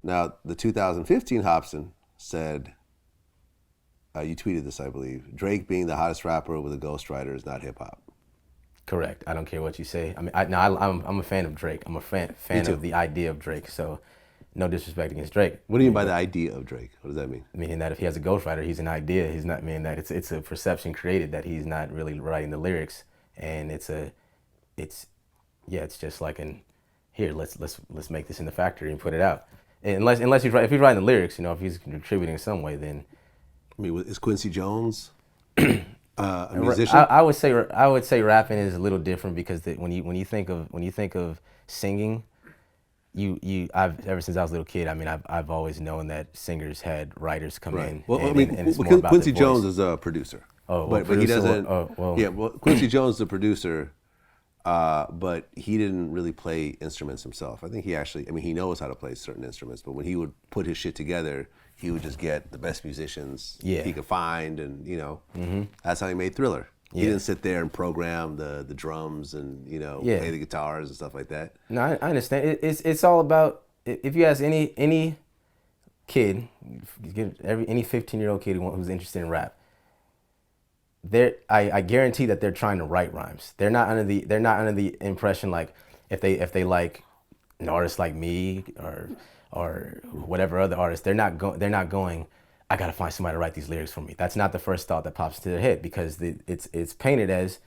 Now, the 2015 Hopsin said, you tweeted this, I believe, Drake being the hottest rapper with a ghostwriter is not hip hop. Correct. I don't care what you say. I mean, I'm a fan of Drake. I'm a fan of the idea of Drake. So, no disrespect against Drake. What do you mean by the idea of Drake? What does that mean? Meaning that if he has a ghostwriter, he's an idea. He's not meaning that it's a perception created that he's not really writing the lyrics, and it's just like here, let's make this in the factory and put it out. Unless if he's writing the lyrics, if he's contributing in some way, then. I mean, is Quincy Jones a musician? I would say rapping is a little different because when you think of singing, I've ever since I was a little kid. I mean, I've always known that singers had writers come in. Well, and it's more about Quincy the Jones voice. is a producer. Oh, but he doesn't. Yeah, well, Quincy Jones is a producer, but he didn't really play instruments himself. I think he knows how to play certain instruments, but when he would put his shit together, he would just get the best musicians he could find, and that's how he made Thriller. He didn't sit there and program the drums and play the guitars and stuff like that. No, I understand. It's all about, if you ask any kid, any 15-year-old kid who's interested in rap, I guarantee that they're trying to write rhymes. They're not under the impression like if they like an artist like me or whatever other artist, they're not going, I gotta find somebody to write these lyrics for me. That's not the first thought that pops into their head because it's painted as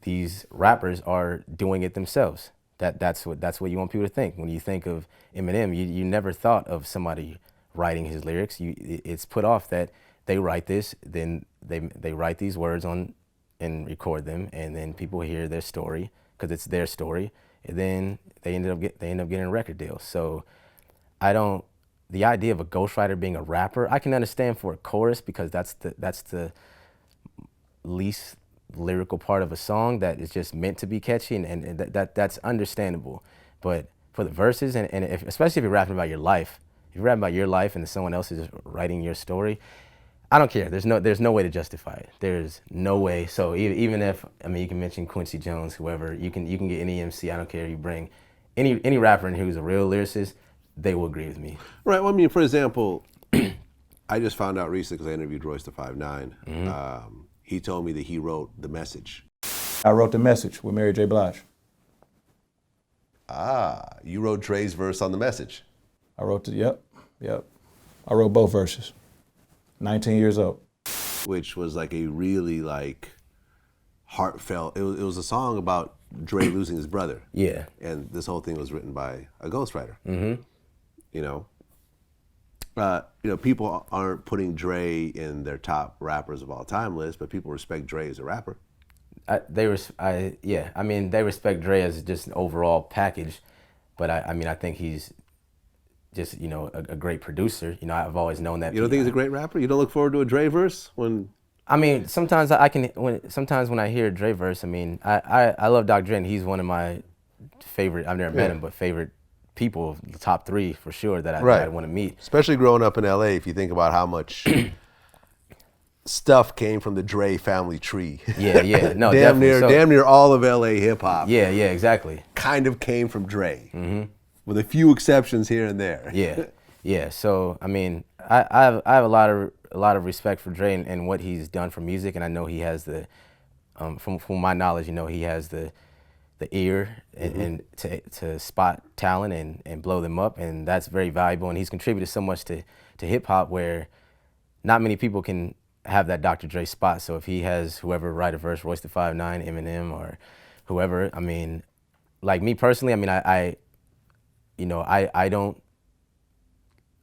these rappers are doing it themselves. That's what you want people to think. When you think of Eminem, you never thought of somebody writing his lyrics. It's put off that they write this, then they write these words on and record them, and then people hear their story because it's their story, and then they end up getting a record deal. So the idea of a ghostwriter being a rapper, I can understand for a chorus because that's the least lyrical part of a song that is just meant to be catchy, and that's understandable. But for the verses, and especially if you're rapping about your life, and someone else is writing your story, I don't care. There's no way to justify it. There's no way. So even if, you can mention Quincy Jones, whoever, you can get any MC, I don't care, you bring any rapper in here who's a real lyricist, they will agree with me. Right. Well, for example, I just found out recently because I interviewed Royce the 5'9". He told me that he wrote The Message. I wrote The Message with Mary J. Blige. Ah, you wrote Dre's verse on The Message. I wrote yep. I wrote both verses. 19 years old. Which was like a really heartfelt, it was a song about Dre losing his brother. Yeah. And this whole thing was written by a ghostwriter. People aren't putting Dre in their top rappers of all time list, but people respect Dre as a rapper. They respect Dre as just an overall package, but I think he's just a great producer. I've always known that. You don't think he's a great rapper? You don't look forward to a Dre verse when? Sometimes when I hear a Dre verse, I love Dr. Dre, and he's one of my favorite. I've never met him, but favorite people, the top 3 for sure that I want to meet. Especially growing up in LA, if you think about how much stuff came from the Dre family tree. Yeah, no, damn near all of LA hip hop. Yeah, exactly. Kind of came from Dre, with a few exceptions here and there. Yeah. So I have a lot of respect for Dre and what he's done for music, and I know he has the, from my knowledge, he has the ear and to spot talent and blow them up, and that's very valuable. And he's contributed so much to hip hop where not many people can have that Dr. Dre spot. So if he has whoever write a verse, Royce the 5'9", Eminem, or whoever, like me personally, I don't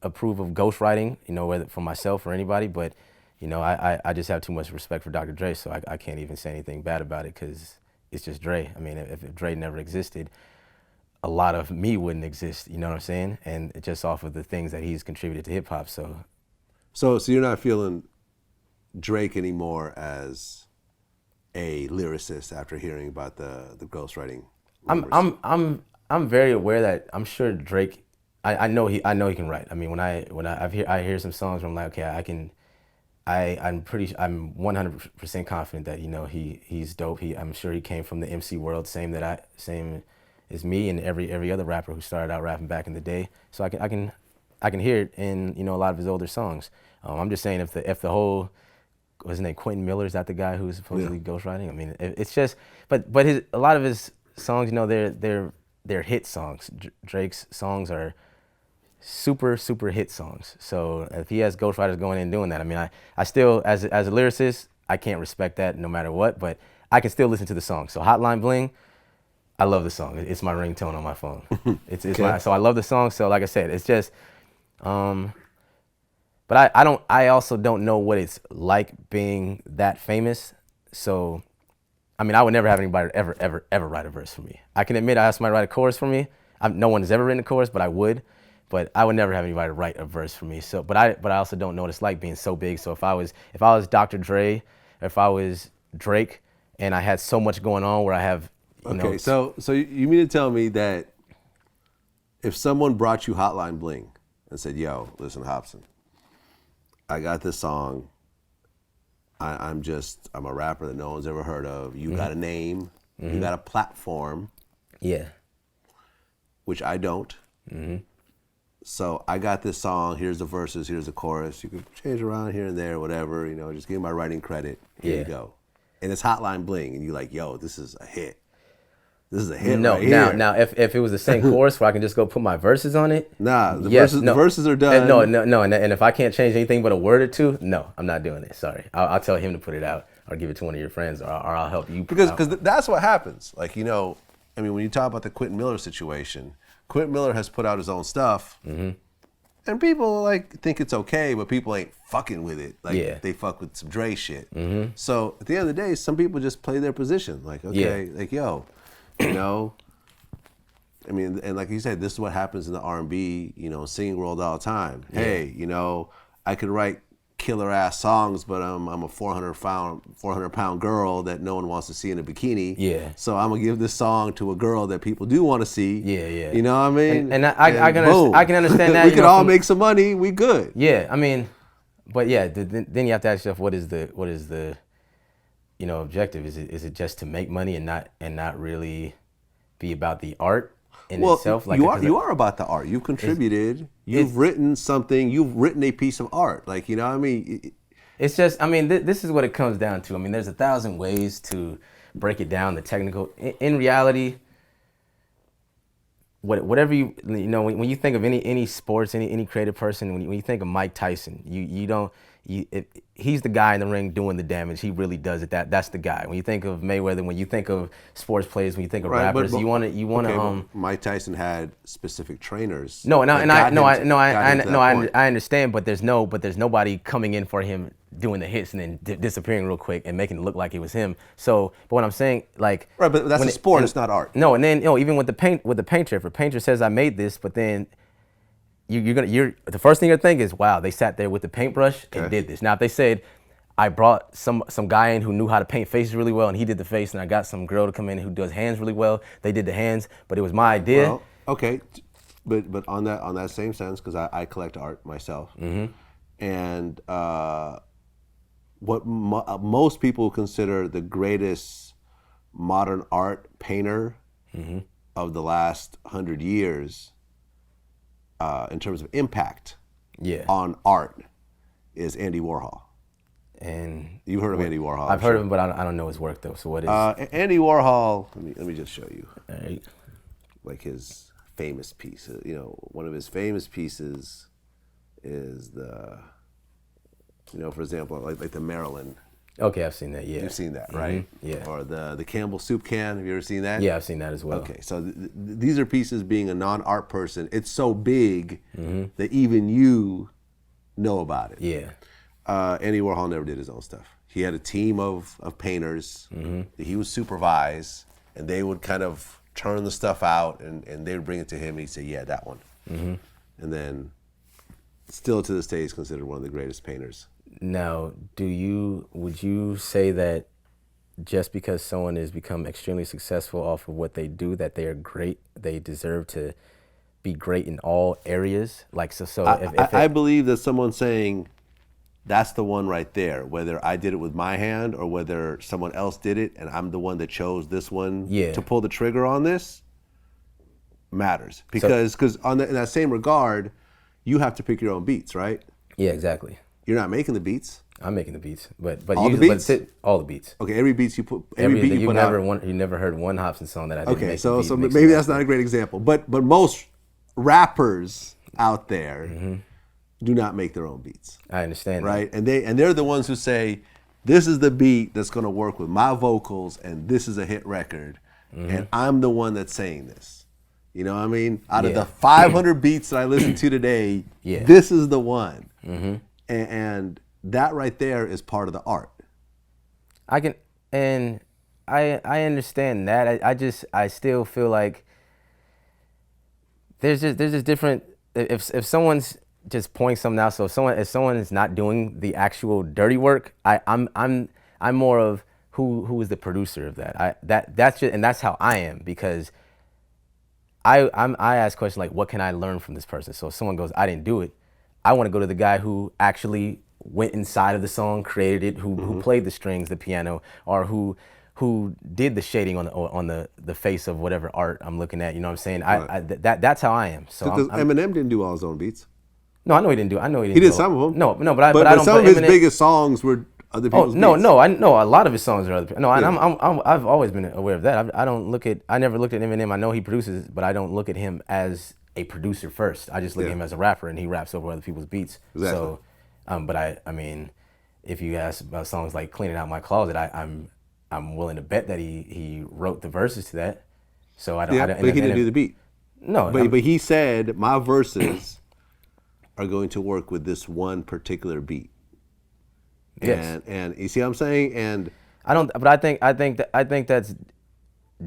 approve of ghostwriting, whether for myself or anybody, but I just have too much respect for Dr. Dre, so I can't even say anything bad about it because it's just Dre. If Dre never existed, a lot of me wouldn't exist, you know what I'm saying? And just off of the things that he's contributed to hip hop, so. So you're not feeling Drake anymore as a lyricist after hearing about the ghostwriting? I'm very aware that I'm sure Drake, I know he can write. When I hear some songs where I'm like, okay, I'm 100% confident that he's dope. I'm sure he came from the MC world, same as me and every other rapper who started out rapping back in the day. So I hear it in, you know, a lot of his older songs. I'm just saying if the whole, what's his name, Quentin Miller, is that the guy who's supposedly ghostwriting? I mean, it's just, but a lot of his songs, you know, they're hit songs. Drake's songs are super hit songs. So if he has ghostwriters going in and doing that, I mean, I still, as a lyricist, I can't respect that no matter what, but I can still listen to the song. So Hotline Bling, I love the song. It's my ringtone on my phone. It's okay. So I love the song. So like I said, it's just, but I also don't know what it's like being that famous. So, I mean, I would never have anybody ever write a verse for me. I can admit I have somebody write a chorus for me. No one has ever written a chorus, but I would. But I would never have anybody write a verse for me. So, but I also don't know what it's like being so big. So if I was Dr. Dre, or if I was Drake, and I had so much going on where I have, you know. So you mean to tell me that if someone brought you Hotline Bling and said, "Yo, listen, Hopsin, I got this song. I'm a rapper that no one's ever heard of. You got a name, you got a platform, which I don't. So I got this song. Here's the verses. Here's the chorus. You could change around here and there, whatever. You know, just give me my writing credit. Here you go. And it's Hotline Bling, and you're like, yo, this is a hit. This is a hit. No, right here. now, if it was the same chorus where I can just go put my verses on it. Nah, the verses are done. No, and if I can't change anything but a word or two, no, I'm not doing it. Sorry, I'll tell him to put it out, or give it to one of your friends, or I'll help you. Because that's what happens. Like, you know, I mean, when you talk about the Quentin Miller situation, Quentin Miller has put out his own stuff, and people like think it's okay, but people ain't fucking with it. Like they fuck with some Dre shit. So at the end of the day, some people just play their position. Like, okay, like, yo, you know, I mean, and like you said, this is what happens in the R&B, you know, singing world all the time. Hey, you know, I could write killer ass songs, but I'm a 400 pound girl that no one wants to see in a bikini. So I'm gonna give this song to a girl that people do want to see. You know what I mean? And I can understand that. We can all make some money. We good. Yeah, I mean, but yeah, then you have to ask yourself, what is the, you know, objective? Is it just to make money and not really be about the art in itself? Like you are about the art. You've contributed. You've written something. You've written a piece of art. Like, you know what I mean? It's just, I mean, this is what it comes down to. I mean, there's 1,000 ways to break it down, the technical. In reality, whatever you know, when you think of any sports, any creative person, when you think of Mike Tyson, he's the guy in the ring doing the damage. He really does it. That's the guy. When you think of Mayweather, when you think of sports players, when you think of rappers, you want to. Mike Tyson had specific trainers. I understand, but there's nobody coming in for him doing the hits and then disappearing real quick and making it look like it was him. So, but what I'm saying, like, right, but that's a sport. It's not art. No, and then, you know, even with the painter, if a painter says I made this, but then you're the first thing you're thinking is, wow, they sat there with the paintbrush and did this. Now, if they said, I brought some guy in who knew how to paint faces really well, and he did the face, and I got some girl to come in who does hands really well, they did the hands, but it was my idea. Well, okay, but on that same sense, because I collect art myself, and what most people consider the greatest modern art painter of the last 100 years, in terms of impact on art, is Andy Warhol. And you heard of Andy Warhol? I've heard of him, but I don't know his work though. So what is Andy Warhol? Let me just show you. All right. Like his famous piece. You know, one of his famous pieces is the, you know, for example, like the Maryland. Okay, I've seen that. Yeah, you've seen that, right? Yeah. Or the Campbell soup can. Have you ever seen that? Yeah, I've seen that as well. Okay, so these are pieces. Being a non-art person, it's so big that even you know about it. Yeah. Andy Warhol never did his own stuff. He had a team of painters that he would supervise, and they would kind of turn the stuff out, and they would bring it to him, and he'd say, yeah, that one. And then, still to this day, he's considered one of the greatest painters. Now, would you say that just because someone has become extremely successful off of what they do, that they are great, they deserve to be great in all areas? Like, I believe that someone saying, that's the one right there, whether I did it with my hand or whether someone else did it and I'm the one that chose this one to pull the trigger on this, matters. Because in that same regard, you have to pick your own beats, right? Yeah, exactly. You're not making the beats. I'm making the beats, but all usually, the beats? all the beats. Okay, every beat you put, every beat you put out. You never heard one Hopsin song that I didn't Okay, make. so maybe that's not a great example, but most rappers out there do not make their own beats. I understand, right? And they're the ones who say, this is the beat that's going to work with my vocals, and this is a hit record, and I'm the one that's saying this. You know what I mean? Out of the 500 beats that I listened to today, this is the one. And that right there is part of the art. I understand that. I still feel like there's just different. If someone's just pointing something out, so if someone is not doing the actual dirty work, I'm more of who is the producer of that. That's how I am, because I ask questions like, what can I learn from this person? So if someone goes, I didn't do it, I want to go to the guy who actually went inside of the song, created it, who played the strings, the piano, or who did the shading on the face of whatever art I'm looking at. You know what I'm saying? Right. That's how I am. So Eminem didn't do all his own beats. No, I know he didn't do. I know he didn't. He did some of them. No, but I don't. Some of his biggest songs were other people's beats. No, a lot of his songs are other people. No, and I've always been aware of that. I never looked at Eminem. I know he produces, but I don't look at him as a producer first. I just look at him as a rapper, and he raps over other people's beats. Exactly. So, but I mean, if you ask about songs like "Cleaning Out My Closet," I'm willing to bet that he wrote the verses to that. So I don't. Yeah, but he didn't do the beat. No, but he said my verses are going to work with this one particular beat. Yes. And you see what I'm saying? And I don't. But I think that's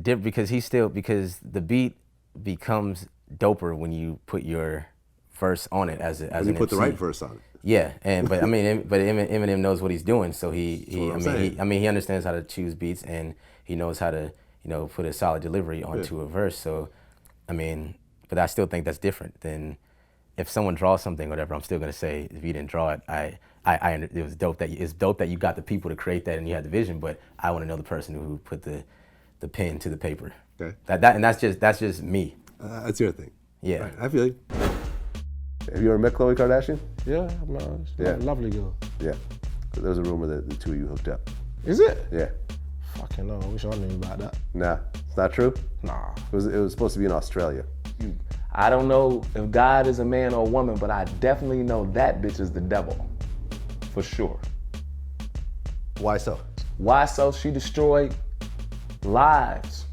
different, because the beat becomes doper when you put your verse on it as when you put the right verse on it. Yeah, but Eminem knows what he's doing, so he understands how to choose beats, and he knows how to put a solid delivery onto a verse. So, but I still think that's different than if someone draws something or whatever. I'm still gonna say, if you didn't draw it, it was dope that you got the people to create that and you had the vision, but I want to know the person who put the pen to the paper. Okay. That's just me. That's your thing. Yeah. Right, I feel you. Have you ever met Khloe Kardashian? Yeah, she's a lovely girl. Yeah. There was a rumor that the two of you hooked up. Is it? Yeah. Fucking no, I wish I knew about that. Nah, it's not true? Nah. It was supposed to be in Australia. I don't know if God is a man or a woman, but I definitely know that bitch is the devil. For sure. Why so? Why so? She destroyed lives.